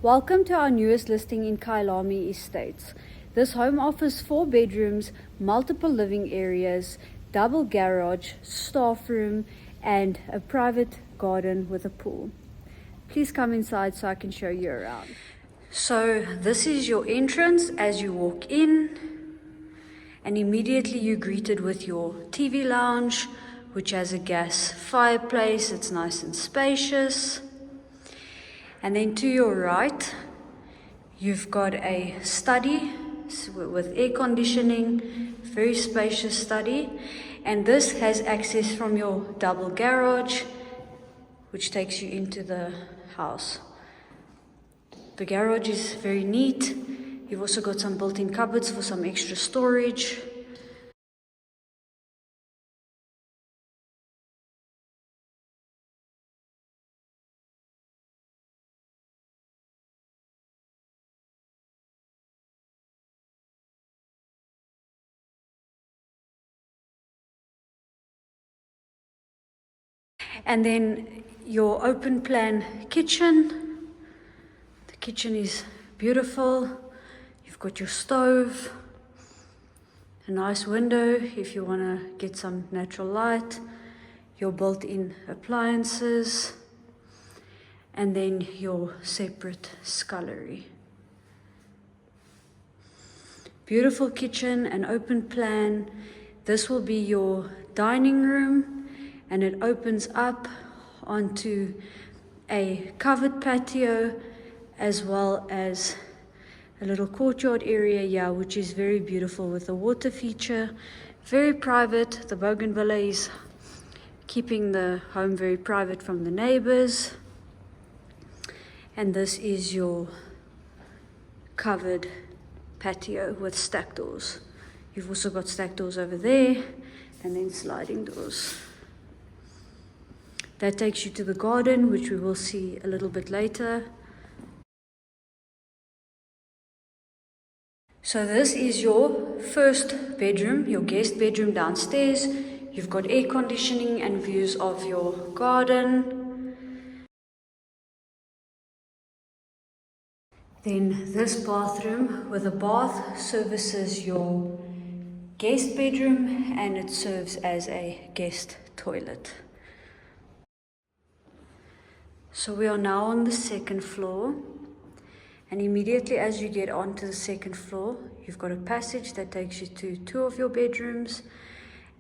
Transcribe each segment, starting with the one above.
Welcome to our newest listing in Kyalami Estate. This home offers 4 bedrooms, multiple living areas, double garage, staff room, and a private garden with a pool. Please come inside so I can show you around. So this is your entrance as you walk in, and immediately you're greeted with your TV lounge, which has a gas fireplace. It's nice and spacious. And then to your right, you've got a study with air conditioning, very spacious study. And this has access from your double garage, which takes you into the house. The garage is very neat. You've also got some built-in cupboards for some extra storage. And then your open plan kitchen. The kitchen is beautiful. You've got your stove, a nice window if you want to get some natural light, your built-in appliances, and then your separate scullery. Beautiful kitchen, an open plan. This will be your dining room, and it opens up onto a covered patio as well as a little courtyard area here, which is very beautiful with a water feature. Very private. The bougainvillea is keeping the home very private from the neighbors. And this is your covered patio with stack doors. You've also got stack doors over there and then sliding doors. That takes you to the garden, which we will see a little bit later. So this is your first bedroom, your guest bedroom downstairs. You've got air conditioning and views of your garden. Then this bathroom with a bath services your guest bedroom, and it serves as a guest toilet. So we are now on the second floor, and immediately as you get onto the second floor, you've got a passage that takes you to 2 of your bedrooms,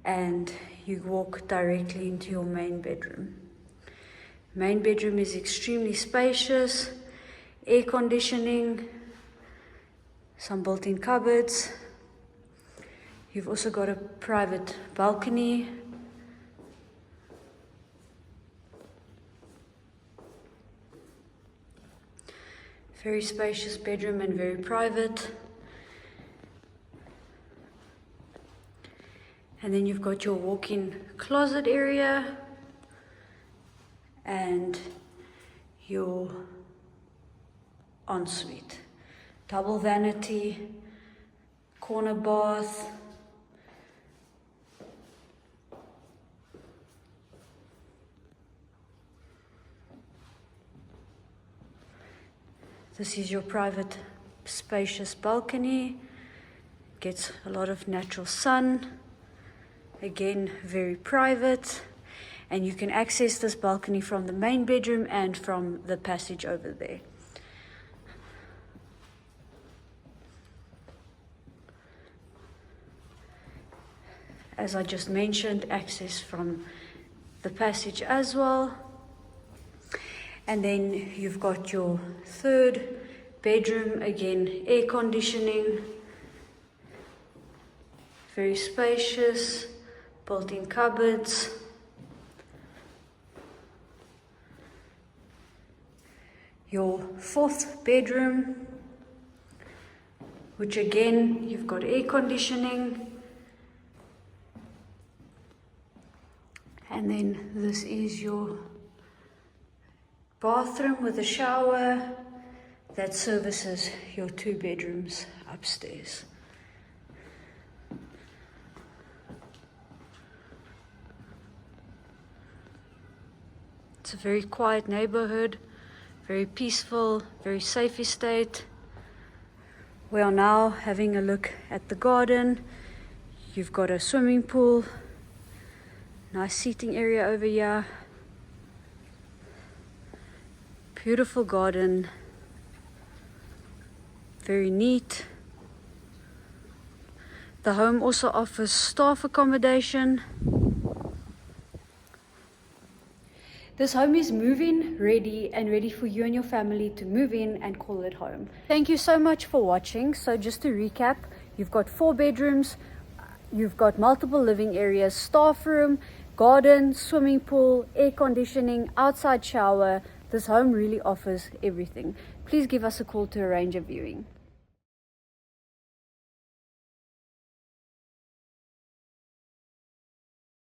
and you walk directly into your main bedroom. Main bedroom is extremely spacious, air conditioning, some built-in cupboards. You've also got a private balcony. Very spacious bedroom and very private. And then you've got your walk-in closet area and your ensuite. Double vanity, corner bath. This is your private, spacious balcony. Gets a lot of natural sun. Again, very private. And you can access this balcony from the main bedroom and from the passage over there. As I just mentioned, access from the passage as well. And then you've got your third bedroom, again, air conditioning, very spacious, built-in cupboards. Your fourth bedroom, which again, you've got air conditioning. And then this is your bathroom with a shower that services your 2 bedrooms upstairs. It's a very quiet neighborhood, Very peaceful, very safe estate. We are now having a look at the garden. You've got a swimming pool, nice seating area over here. Beautiful garden, very neat. The home also offers staff accommodation. This home is move-in ready and ready for you and your family to move in and call it home. Thank you so much for watching. So just to recap, you've got 4 bedrooms, you've got multiple living areas, staff room, garden, swimming pool, air conditioning, outside shower. This home really offers everything. Please give us a call to arrange a viewing.